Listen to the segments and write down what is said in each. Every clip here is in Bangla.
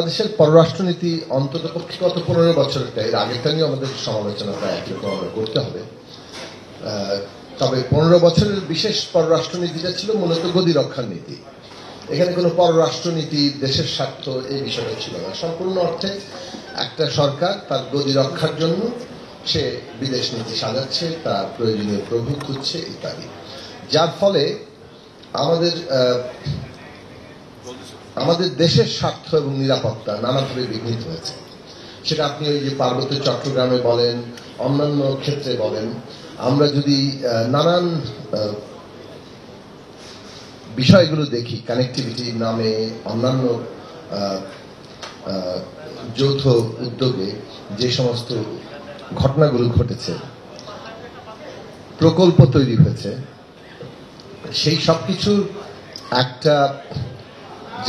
বাংলাদেশের পররাষ্ট্রনীতি অন্ততপক্ষে গত 15 বছরটা, এর আগেরটা নিয়ে আমাদের সমালোচনা প্রায় একরকম আমরা করতে হবে। তবে 15 বছরের বিশেষ পররাষ্ট্রনীতিটা ছিল মূলত গদি রক্ষার নীতি। এখানে কোনো পররাষ্ট্রনীতি, দেশের স্বার্থ এই বিষয়টা ছিল না। সম্পূর্ণ অর্থে একটা সরকার তার গদি রক্ষার জন্য সে বিদেশ নীতি সাজাচ্ছে, তার প্রয়োজনীয় প্রভু খুঁজছে ইত্যাদি, যার ফলে আমাদের দেশের স্বার্থ এবং নিরাপত্তা নানাভাবে বিঘ্নিত হয়েছে। সেটা আপনি ওই যে পার্বত্য চট্টগ্রামে বলেন, অন্যান্য ক্ষেত্রে বলেন, আমরা যদি নানান বিষয়গুলো দেখি, কানেক্টিভিটির নামে অন্যান্য যৌথ উদ্যোগে যে সমস্ত ঘটনাগুলো ঘটেছে, প্রকল্প তৈরি হয়েছে, সেই সবকিছুর একটা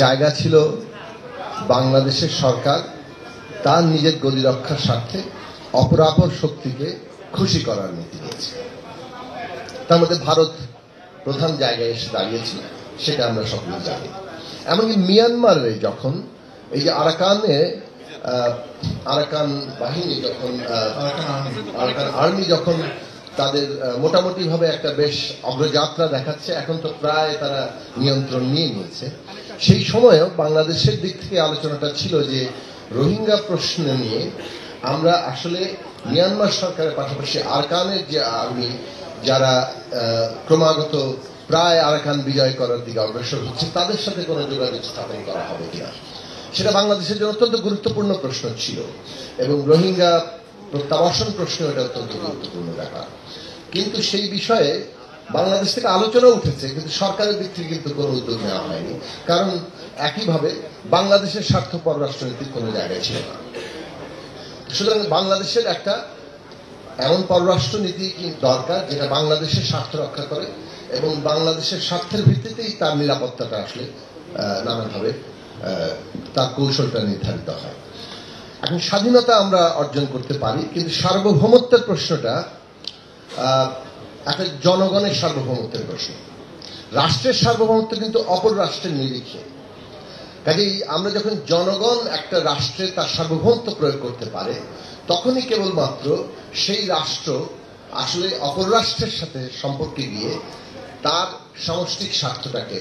জায়গা ছিল বাংলাদেশের সরকার তার নিজের গদি রক্ষার স্বার্থে অপরাপর শক্তিকে খুশি করার নীতি নিয়েছে। তার মধ্যে ভারত প্রধান জায়গায় এসে দাঁড়িয়েছিল, সেটা আমরা সকলে জানি। এমনকি মিয়ানমারে যখন এই যে আরাকান বাহিনী যখন আরাকান আর্মি যখন তাদের মোটামুটি ভাবে একটা বেশ অগ্রযাত্রা দেখাচ্ছে, এখন তো প্রায় তারা নিয়ন্ত্রণ নিয়ে নিয়েছে, সেই সময়ও বাংলাদেশের দিক থেকে আলোচনাটা ছিল যে রোহিঙ্গা প্রশ্ন নিয়ে আমরা আসলে মিয়ানমার সরকারের পাশাপাশি আরাকানের যে আর্মি, যারা ক্রমাগত প্রায় আরাকান বিজয় করার দিকে অগ্রসর হচ্ছে, তাদের সাথে কোনো যোগাযোগ স্থাপন করা হবে কিনা, সেটা বাংলাদেশের জন্য অত্যন্ত গুরুত্বপূর্ণ প্রশ্ন ছিল। এবং রোহিঙ্গা প্রত্যাবাসন প্রশ্ন এটা অত্যন্ত গুরুত্বপূর্ণ ব্যাপার। কিন্তু সেই বিষয়ে বাংলাদেশ থেকে আলোচনা উঠেছে, কিন্তু সরকারের দিক থেকে কিন্তু কোনো উদ্যোগ নেওয়া হয়নি, কারণ একইভাবে বাংলাদেশের স্বার্থ পররাষ্ট্রনীতির কোনো জায়গায় ছিল না। সুতরাং বাংলাদেশের একটা এমন পররাষ্ট্রনীতি দরকার যেটা বাংলাদেশের স্বার্থ রক্ষা করে এবং বাংলাদেশের স্বার্থের ভিত্তিতেই তার নিরাপত্তাটা আসলে নানাভাবে তার কৌশলটা নির্ধারিত হয়। এখন স্বাধীনতা আমরা অর্জন করতে পারি, কিন্তু সার্বভৌমত্বের প্রশ্নটা একটা জনগণের সার্বভৌমত্বের প্রশ্ন। রাষ্ট্রের সার্বভৌমত্ব কিন্তু অপর রাষ্ট্রের নিরিখে। কাজেই আমরা যখন জনগণ একটা রাষ্ট্রে তার সার্বভৌমত্ব প্রয়োগ করতে পারে, তখনই কেবলমাত্র সেই রাষ্ট্র আসলে অপর রাষ্ট্রের সাথে সম্পর্কে গিয়ে তার সামষ্টিক স্বার্থটাকে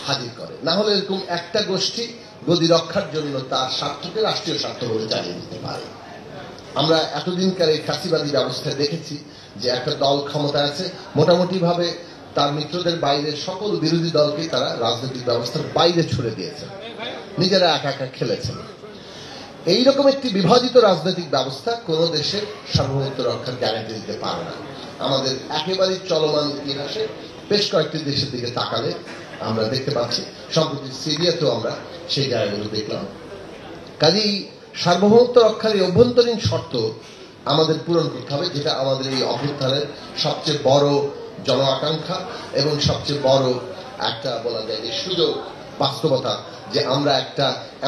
হাজির করে। না হলে এরকম একটা গোষ্ঠী গদি রক্ষার জন্য তার স্বার্থকে রাষ্ট্রীয় স্বার্থ বলে চালিয়ে দিতে পারে। আমরা এতদিনকার এই ফ্যাসিবাদী ব্যবস্থায় দেখেছি যে একটা দল ক্ষমতায় আছে, মোটামুটি ভাবে তার মিত্রদের বাইরে সকল বিরোধী দলকে তারা রাজনৈতিক ব্যবস্থার বাইরে ছুড়ে দিয়েছেন, নিজেরা একা একা খেলেছেন। এইরকম একটি বিভাজিত রাজনৈতিক ব্যবস্থা কোন দেশের সার্বভৌমত্ব রক্ষার গ্যারান্টি দিতে পারে না। আমাদের একেবারেই চলমান ইতিহাসে বেশ কয়েকটি দেশের দিকে তাকালে আমরা দেখতে পাচ্ছি, সম্প্রতি সিরিয়াতেও আমরা সেই জায়গাগুলো দেখলাম। কাজেই সার্বভৌমত্ব রক্ষার এই অভ্যন্তরীণ শর্ত আমাদের পূরণ করতে হবে, যেটা আমাদের এই অভ্যুত্থানের সবচেয়ে বড় জন আকাঙ্ক্ষা এবং সবচেয়ে বড় একটা বলা যায় যে সুযোগ, বাস্তবতা, যে আমরা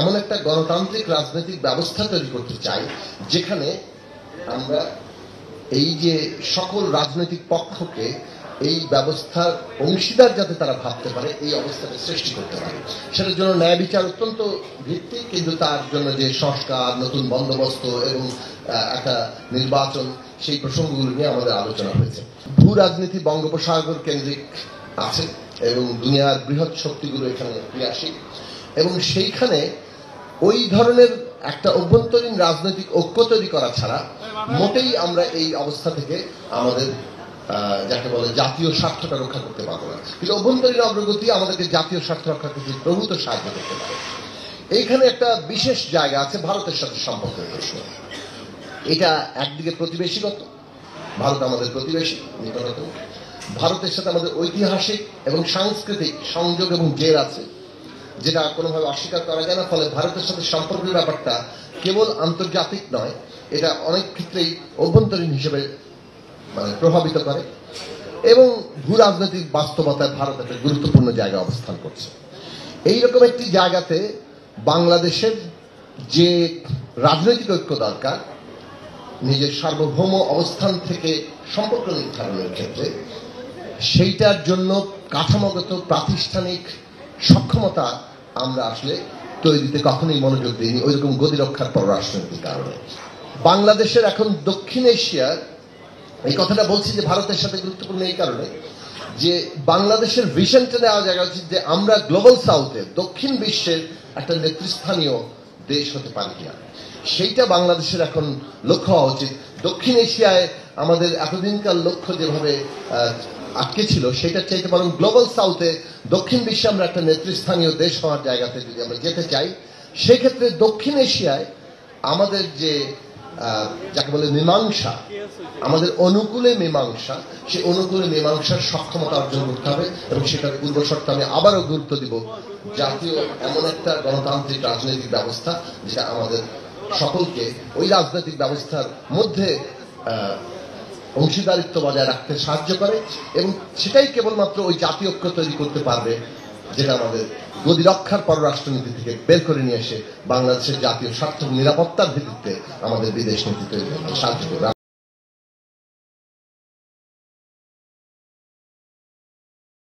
এমন একটা গণতান্ত্রিক রাজনৈতিক ব্যবস্থা তৈরি করতে চাই যেখানে আমরা এই যে সকল রাজনৈতিক পক্ষকে এই ব্যবস্থার অংশীদার যাতে তারা ভাবতে পারে, এই অবস্থাটা সৃষ্টি করতে পারে। সেটার জন্য ন্যায় বিচার অত্যন্ত ভিত্তিক, কিন্তু তার জন্য যে সংস্কার, নতুন বন্দোবস্ত এবং একটা নির্বাচন, সেই প্রসঙ্গগুলো নিয়ে আমাদের আলোচনা হয়েছে। ভূ রাজনীতি বঙ্গোপসাগর কেন্দ্রিক আছে এবং দুনিয়ার বৃহৎ শক্তিগুলো এখানে ক্রিয়াশীল, এবং সেইখানে ওই ধরনের একটা অভ্যন্তরীণ রাজনৈতিক ঐক্য তৈরি করা ছাড়া মোটেই আমরা এই অবস্থা থেকে আমাদের যাকে বলে জাতীয় স্বার্থটা রক্ষা করতে পারবো না। কিন্তু অভ্যন্তরীণ অগ্রগতি আমাদেরকে জাতীয় স্বার্থ রক্ষা করতে প্রভূত সাহায্য করতে পারে। এইখানে একটা বিশেষ জায়গা আছে ভারতের সাথে সম্পর্কের প্রশ্ন। এটা একদিকে প্রতিবেশীগত, ভারত আমাদের প্রতিবেশী নিকটতম, ভারতের সাথে আমাদের ঐতিহাসিক এবং সাংস্কৃতিক সংযোগ এবং জের আছে, যেটা কোনোভাবে অস্বীকার করা যায় না। ফলে ভারতের সাথে সম্পর্কের ব্যাপারটা কেবল আন্তর্জাতিক নয়, এটা অনেক ক্ষেত্রেই অভ্যন্তরীণ হিসেবে প্রভাবিত করে এবং ভূ রাজনৈতিক বাস্তবতায় ভারত একটা গুরুত্বপূর্ণ জায়গায় অবস্থান করছে। এইরকম একটি জায়গাতে বাংলাদেশের যে রাজনৈতিক ঐক্য দরকার নিজের সার্বভৌম অবস্থান থেকে সম্পর্ক নির্ধারণের ক্ষেত্রে, সেইটার জন্য কাঠামোগত প্রাতিষ্ঠানিক সক্ষমতা আমরা আসলে তৈরিতে কখনোই মনোযোগ দিইনি ওইরকম গদি রক্ষার পররাষ্ট্রনীতির কারণে। বাংলাদেশের এখন দক্ষিণ এশিয়ার, এই কথাটা বলছি যে ভারতের সাথে গুরুত্বপূর্ণ এই কারণে যে বাংলাদেশের ভিশনটা নেওয়া জায়গা উচিত যে আমরা গ্লোবাল সাউথে দক্ষিণ বিশ্বের একটা নেতৃস্থানীয় দেশ হতে পারি কিনা, সেইটা বাংলাদেশের এখন লক্ষ্য হওয়া উচিত। দক্ষিণ এশিয়ায় আমাদের এতদিনকার লক্ষ্য যেভাবে আটকে ছিল সেটা চাইতে বরং গ্লোবাল সাউথে দক্ষিণ বিশ্বে আমরা একটা নেতৃস্থানীয় দেশ হওয়ার জায়গাতে যদি আমরা যেতে চাই, সেক্ষেত্রে দক্ষিণ এশিয়ায় আমাদের যে যাকে বলে মীমাংসা, আমাদের অনুকূলে মীমাংসা, সে অনুকূলে মীমাংসার সক্ষমতা অর্জন করতে হবে। এবং সেটার পূর্বশর্ত আমি আবারও গুরুত্ব দিব জাতীয় এমন একটা গণতান্ত্রিক রাজনৈতিক ব্যবস্থা যেটা আমাদের সকলকে ওই রাজনৈতিক ব্যবস্থার মধ্যে অংশীদারিত্ব বজায় রাখতে সাহায্য করে, এবং সেটাই কেবলমাত্র ওই জাতীয় ঐক্য তৈরি করতে পারবে যেটা আমাদের গদি রক্ষার পররাষ্ট্রনীতি থেকে বের করে নিয়ে এসে বাংলাদেশের জাতীয় স্বার্থ নিরাপত্তার ভিত্তিতে আমাদের বিদেশ নীতি তৈরি করতে সাহায্য করবে।